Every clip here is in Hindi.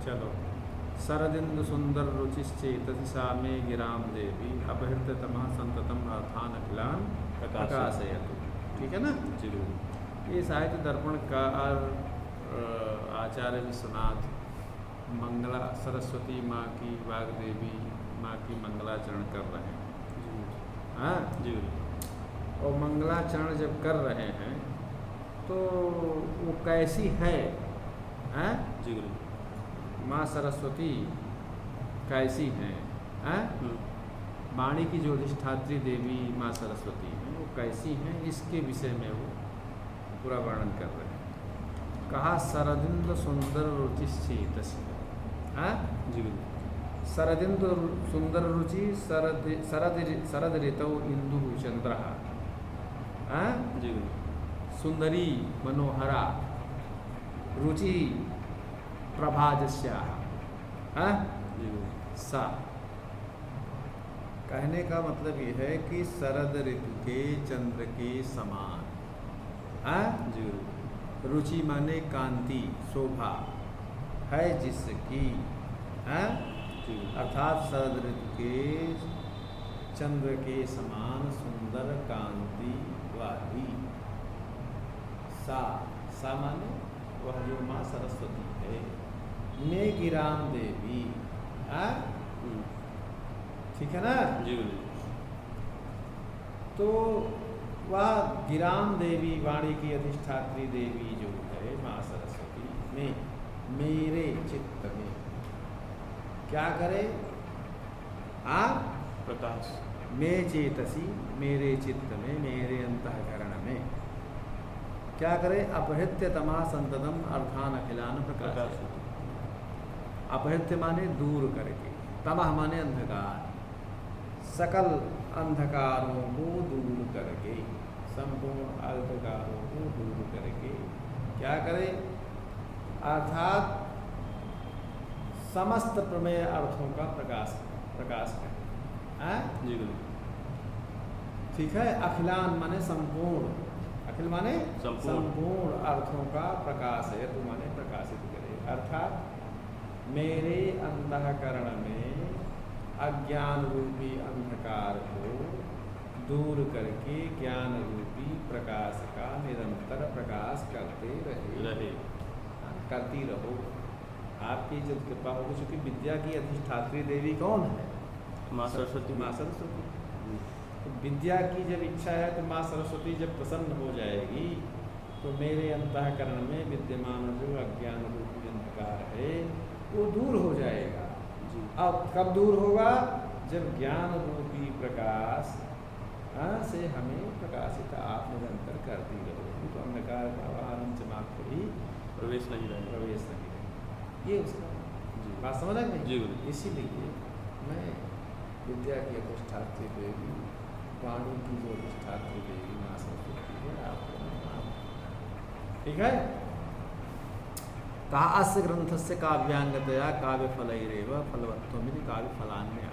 चलो। शरदिंदु सुंदर रुचिश्चेतसि सा मे गिराम देवी अपहृत तमः संततम अर्थान अखिलान प्रकाशयतु। ठीक है ना जी। ये साहित्य दर्पण का आचार्य विश्वनाथ मंगला सरस्वती माँ की वाग्देवी माँ की मंगलाचरण कर रहे हैं। हाँ जी। और मंगलाचरण जब कर रहे हैं तो वो कैसी है? हाँ जी गुरु। माँ सरस्वती कैसी हैं? हाँ वाणी की जो अधिष्ठात्री देवी माँ सरस्वती हैं वो कैसी हैं, इसके विषय में वो पूरा वर्णन कर रहे हैं। कहा शरदिंद्र सुंदर रुचिश्चेतसि। हाँ जी गुरु। शरदिंद्र सुंदर रुचि शरद ऋतौ इंदु चंद्र। हाँ जी गुरु। सुंदरी मनोहरा रुचि प्रभाजस्याः। हाँ जी गुरु। सा कहने का मतलब ये है कि शरद ऋतु के चंद्र के समान। हाँ जी गुरु। रुचि माने कांति शोभा है जिसकी। हाँ जी गुरु। अर्थात शरद ऋतु के चंद्र के समान सुंदर कांति वाली सा माने वह जो माँ सरस्वती है। मे गिराम देवी। हाँ ठीक है ना। जी गुरु। तो वह गिराम देवी वाणी की अधिष्ठात्री देवी जो है माँ सरस्वती में मेरे चित्त में क्या करे? आप प्रकाश मैं चेतसी मेरे चित्त में मेरे अंतःकरण में क्या करे? अपहृत्य तमा संततम अर्थान अखिलान प्रकाश। अपहृत्य माने दूर करके, तमह माने अंधकार, सकल अंधकारों को दूर करके, संपूर्ण अंधकारों को दूर करके क्या करे? अर्थात समस्त प्रमेय अर्थों का प्रकाश करे। हाँ जी गुरु। ठीक है। अखिलान माने संपूर्ण, अखिल माने संपूर्ण अर्थों का प्रकाश है, तू माने प्रकाशित करे। अर्थात मेरे अंतःकरण में अज्ञान रूपी अंधकार को दूर करके ज्ञान रूपी प्रकाश का निरंतर प्रकाश करते रहे। करती रहो। आपकी जब कृपा होगी, चूंकि विद्या की अधिष्ठात्री देवी कौन है? माँ सरस्वती। माँ सरस्वती। तो विद्या की जब इच्छा है तो माँ सरस्वती जब प्रसन्न हो जाएगी तो मेरे अंतःकरण में विद्यमान जो अज्ञान रूपी अंधकार है वो दूर हो जाएगा। अब कब दूर होगा? जब ज्ञान रूपी प्रकाश से हमें प्रकाशित आप निरंतर करती रहोगी तो अंधकार का वहाँ मात्र भी प्रवेश नहीं रहेगा। ये उसका बात समझ नहीं। जी गुरु। इसीलिए मैं विद्या की अधिष्ठात्री देवी वाणी की जो अधिष्ठात्री देवी माँ सरस्वती है आपको ठीक है। कहा अस्य ग्रंथस्य काव्यांगतया काव्य फलैरेव फलवत्वमिति काव्य फलान्य।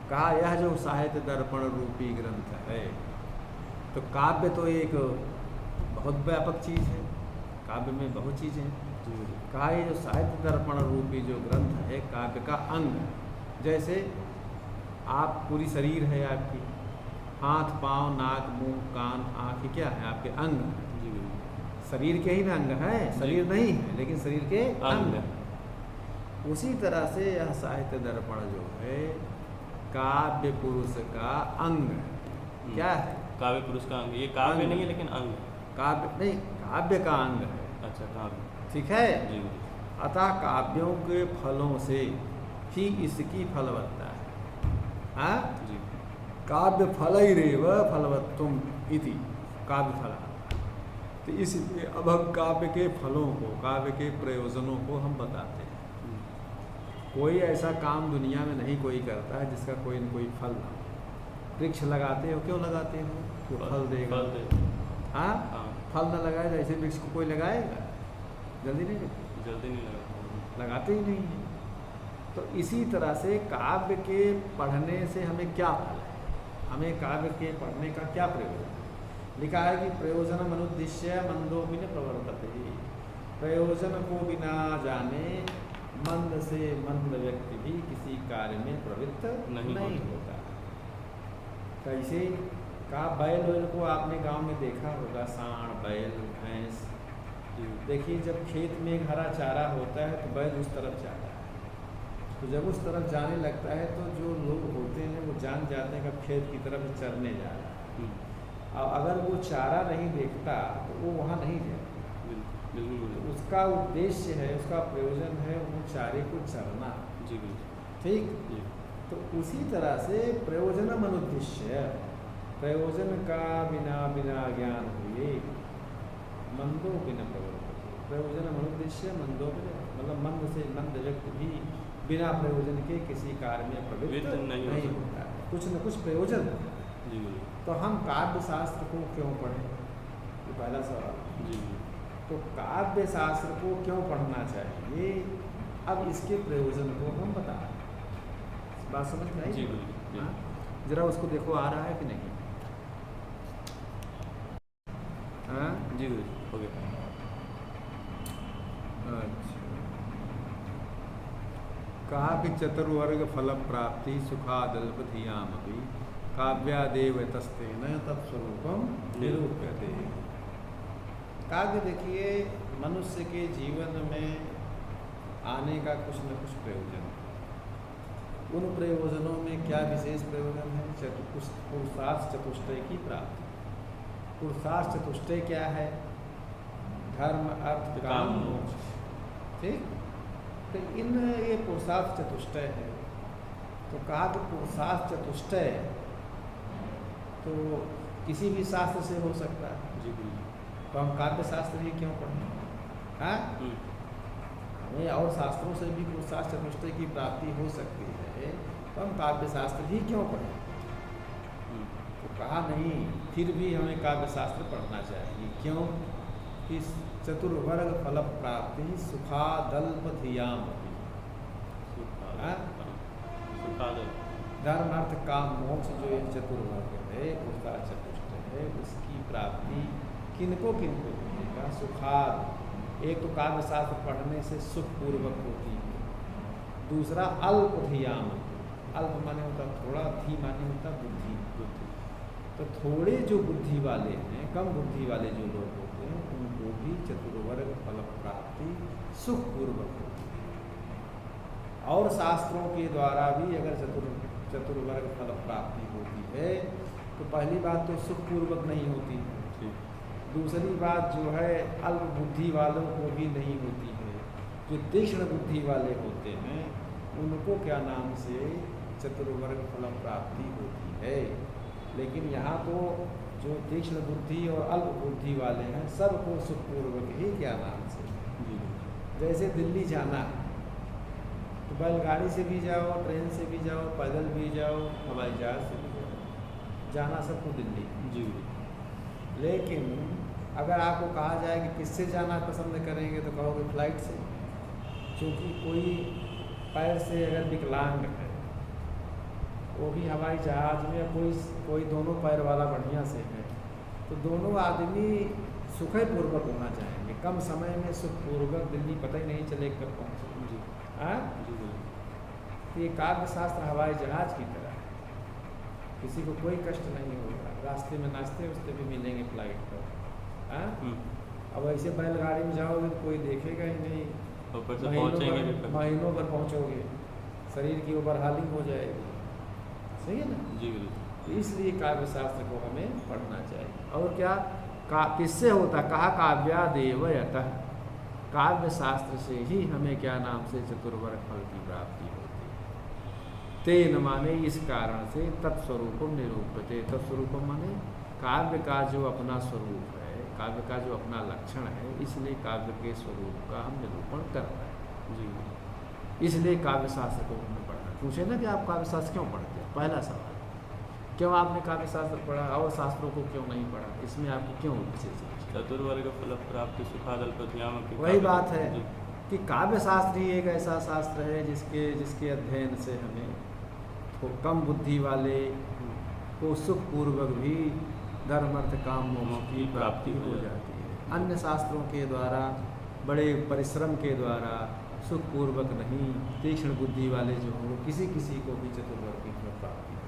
कहा यह जो साहित्य दर्पण रूपी ग्रंथ है तो काव्य तो एक बहुत व्यापक चीज़ है, काव्य में बहुत चीज़ें हैं। कहा ये जो साहित्य दर्पण रूपी जो ग्रंथ है काव्य का अंग, जैसे आप पूरी शरीर है आपकी, हाथ पांव नाक मुंह कान आँख क्या है आपके अंग, शरीर के ही ना अंग है, शरीर नहीं है लेकिन शरीर के अंग। उसी तरह से यह साहित्य दर्पण जो है काव्य पुरुष का अंग क्या है? काव्य पुरुष का अंग। ये काव्य नहीं है लेकिन अंग। काव्य नहीं, काव्य का अंग है। अच्छा काव्य। ठीक है जी। अतः काव्यों के फलों से ही इसकी फलवत्ता है। हाँ जी। काव्य फलैरेव फलवत्तुम इति काव्य फल। तो इसलिए अब हम काव्य के फलों को, काव्य के प्रयोजनों को हम बताते हैं। कोई ऐसा काम दुनिया में नहीं कोई करता है जिसका कोई न कोई फल ना हो। वृक्ष लगाते हो, क्यों लगाते हो? तो फल देगा। हाँ फल न लगाए तो ऐसे वृक्ष को कोई लगाएगा? जल्दी नहीं लगाते ही नहीं है। तो इसी तरह से काव्य के पढ़ने से हमें क्या फल है? हमें काव्य के पढ़ने का क्या प्रयोजन? लिखा है कि प्रयोजन मनुद्देश्य मंदोपि न प्रवर्तते। प्रयोजन को बिना जाने मंद से मंद व्यक्ति भी किसी कार्य में प्रवृत्त नहीं होता। कैसे का बैल वैल को आपने गांव में देखा होगा, सांड बैल भैंस। देखिए जब खेत में एक हरा चारा होता है तो बैल उस तरफ जाता है, तो जब उस तरफ जाने लगता है तो जो लोग होते हैं वो जान जाते हैं कि खेत की तरफ चरने जा रहा है। और अगर वो चारा नहीं देखता तो वो वहाँ नहीं जाए। बिल्कुल उसका उद्देश्य है, उसका प्रयोजन है वो चारे को चरना। जी ठीक। जी। तो उसी तरह से प्रयोजनम अनुद्देश्य, प्रयोजन का बिना बिना ज्ञान हुए मंदो बिना प्रवृत्ति। प्रयोजनम अनुद्देश्य मंदो बिना, मतलब मंद से मंद व्यक्ति भी बिना प्रयोजन के किसी कार्य में प्रवृत्त नहीं होता है। कुछ न कुछ प्रयोजन। जी। तो हम काव्य शास्त्र को क्यों पढ़ें, ये पहला सवाल। जी। तो काव्य शास्त्र को क्यों पढ़ना चाहिए, अब इसके प्रयोजन को हम बता रहे हैं। बात समझ में आई? जी बिल्कुल। हाँ? जरा उसको देखो आ रहा है कि नहीं। हाँ जी हो गया। अच्छा, कहा कि चतुर्वर्ग फल प्राप्ति सुखादल्पधियाम भी काव्यादेव तस्तेन तत्स्वरूपम निरूप्यते। काव्य देखिए मनुष्य के जीवन में आने का कुछ न कुछ प्रयोजन है। उन प्रयोजनों में क्या विशेष प्रयोजन है? पुरुषार्थ चतुष्टय की प्राप्ति। पुरुषार्थ चतुष्टय क्या है? धर्म अर्थ काम मोक्ष। ठीक। तो इन ये पुरुषार्थ चतुष्टय है। तो कहा कि पुरुषार्थ चतुष्टय तो किसी भी शास्त्र से हो सकता है। जी बिल्कुल। तो हम काव्य शास्त्र ही क्यों पढ़ें? हाँ, हमें और शास्त्रों से भी पुरुषार्थ चतुष्टय की प्राप्ति हो सकती है, तो हम काव्य शास्त्र ही क्यों पढ़ें? तो कहा नहीं, फिर भी हमें काव्य शास्त्र पढ़ना चाहिए। क्यों? कि चतुर्वर्ग फल प्राप्ति सुखादल्पधियाम। धर्म अर्थ काम मोक्ष जो ये चतुर्वर्ग है, उसका चतुष्टय है, उसकी प्राप्ति किनको किनको होगा? सुखाद। एक तो काव्य शास्त्र पढ़ने से सुखपूर्वक होती है। दूसरा अल्पधियाम। अल्प माने होता थोड़ा, धी माने होता बुद्धि। तो थोड़े जो बुद्धि वाले हैं, कम बुद्धि वाले जो लोग होते हैं, उनको भी चतुर्वर्ग फल प्राप्ति सुखपूर्वक होती है। और शास्त्रों के द्वारा भी अगर चतुर्वर्ग फल प्राप्ति होती है तो पहली बात तो सुखपूर्वक नहीं होती है। दूसरी बात जो है अल्प बुद्धि वालों को भी नहीं होती है। जो तीक्ष्ण बुद्धि वाले होते हैं उनको क्या नाम से चतुर्वर्ग फल प्राप्ति होती है। लेकिन यहाँ तो जो तीक्ष्ण बुद्धि और अल्प बुद्धि वाले हैं सबको सुखपूर्वक ही क्या नाम से। जैसे दिल्ली जाना है तो बैलगाड़ी से भी जाओ, ट्रेन से भी जाओ, पैदल भी जाओ, हवाई जहाज से भी जाओ, जाना सबको दिल्ली। जी। लेकिन अगर आपको कहा जाए कि किससे जाना पसंद करेंगे तो कहोगे फ्लाइट से, क्योंकि कोई पैर से अगर विकलांग है वो भी हवाई जहाज में, कोई दोनों पैर वाला बढ़िया से है, तो दोनों आदमी सुखपूर्वक होना चाहेंगे। कम समय में सुखपूर्वक दिल्ली पता ही नहीं चले कब पहुँचे। हाँ, तो ये काव्य शास्त्र हवाई जहाज की तरह है, किसी को कोई कष्ट नहीं होगा। रास्ते में नाश्ते वास्ते भी मिलेंगे फ्लाइट पर। हाँ, अब ऐसे बैलगाड़ी में जाओगे तो कोई देखेगा ही नहीं, महीनों भर पहुँचोगे, शरीर की ओवरहालिंग हो जाएगी। सही है ना? जी। तो इसलिए काव्य शास्त्र को हमें पढ़ना चाहिए। और क्या किससे होता? कहा काव्यादेव यतः, काव्य शास्त्र से ही हमें क्या नाम से चतुर्वर्ग फल की प्राप्ति होती है। तेन माने इस कारण से तत्स्वरूपम निरूप्यते। तत्स्वरूपम माने काव्य का जो अपना स्वरूप है, काव्य का जो अपना लक्षण है, इसलिए काव्य के स्वरूप का हम निरूपण कर रहे हैं। जी। इसलिए काव्य शास्त्र को हमें पढ़ना। पूछे ना कि आप काव्य शास्त्र क्यों पढ़ते हैं? पहला सवाल, क्यों आपने काव्य शास्त्र पढ़ा और शास्त्रों को क्यों नहीं पढ़ा? इसमें आपकी क्यों विशेष? चतुर्वर्ग फल प्राप्ति सुखादल्पधियाम। वही बात है कि काव्य शास्त्र ही एक ऐसा शास्त्र है जिसके अध्ययन से हमें तो कम बुद्धि वाले को सुखपूर्वक भी धर्म अर्थ काम मोक्ष की प्राप्ति हो जाती है। अन्य शास्त्रों के द्वारा बड़े परिश्रम के द्वारा सुखपूर्वक नहीं, तीक्ष्ण बुद्धि वाले जो हों वो किसी किसी को भी चतुर्वर्ग की फल प्राप्ति है।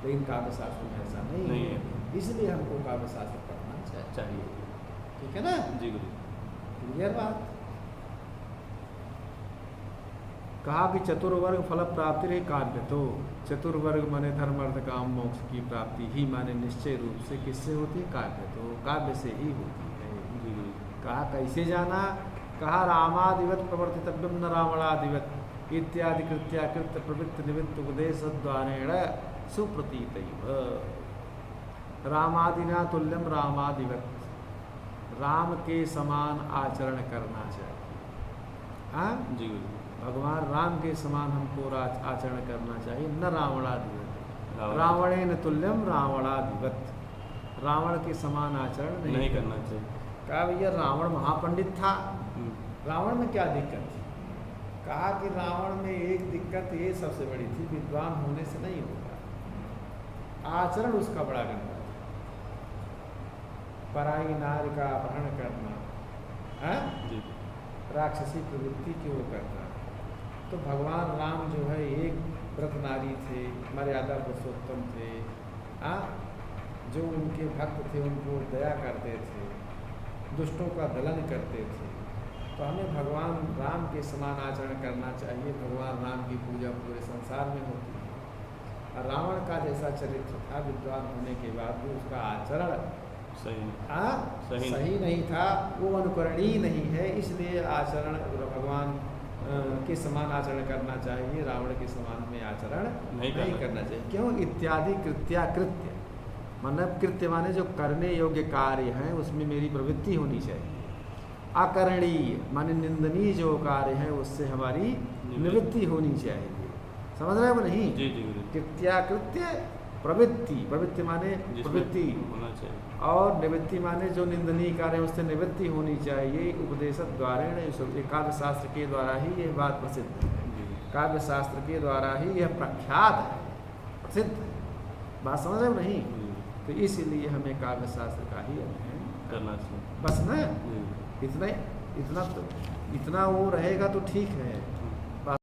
लेकिन काव्यशास्त्र में ऐसा नहीं है, इसलिए हमको काव्यशास्त्र पढ़ना चाहिए। ठीक है ना जी गुरु। क्लियर बात। कहा कि चतुर्वर्ग फल प्राप्ति रही काव्य, तो चतुर्वर्ग माने धर्म अर्थ काम मोक्ष की प्राप्ति ही माने निश्चय रूप से किससे होती है? काव्य, तो काव्य से ही होती है। जी गुरु। कहा कैसे जाना? कहा रामादिवत प्रवर्तितव्यम न रावणादिवत इत्यादि कृत्याकृत प्रवृत्ति निवृत्त उपदेश द्वारेण सुप्रतीत। रामादिना तुल्यम रामादिवत, राम के समान आचरण करना चाहिए। हाँ जी गुरु। भगवान राम के समान हमको आचरण करना चाहिए। न रावणादिवत, रावण। रावणेन तुल्यम रावणादिवत, रावण के समान आचरण नहीं करना चाहिए। कहा भैया रावण महापंडित था, रावण में क्या दिक्कत थी? कहा कि रावण में एक दिक्कत ये सबसे बड़ी थी, विद्वान होने से नहीं होगा, आचरण उसका बड़ा गंदा था। पराई नारी का अपहरण करना, है जी। राक्षसी प्रवृत्ति की वो करना। तो भगवान राम जो है एक व्रत नारी थे, मर्यादा पुरुषोत्तम थे, जो उनके भक्त थे उनको दया करते थे, दुष्टों का दलन करते थे। तो हमें भगवान राम के समान आचरण करना चाहिए। भगवान राम की पूजा पूरे संसार में होती है। और रावण का जैसा चरित्र था, विद्वान होने के बाद भी उसका आचरण सही नहीं था, वो अनुकरणीय नहीं है। इसलिए आचरण भगवान के समान आचरण करना चाहिए, रावण के समान में आचरण नहीं करना चाहिए। क्यों? इत्यादि कृत्याकृत्य, मतलब कृत्य माने जो करने योग्य कार्य हैं उसमें मेरी प्रवृत्ति होनी चाहिए। अकरणीय माने निंदनीय जो कार्य है उससे हमारी निवृत्ति होनी चाहिए। समझ रहे हो नहीं? जी जी गुरु। कृत्याकृत्य प्रवृत्ति, प्रवृत्ति माने प्रवृत्ति होना चाहिए, और निवृत्ति माने जो निंदनीय कार्य उससे निवृत्ति होनी चाहिए। उपदेश द्वारेण, काव्य शास्त्र के द्वारा ही यह बात प्रसिद्ध है, काव्य शास्त्र के द्वारा ही यह प्रख्यात है, प्रसिद्ध है। बात समझ रहे हो नहीं? तो इसीलिए हमें काव्य शास्त्र का ही अध्ययन करना चाहिए बस ना। इतना वो रहेगा तो ठीक है।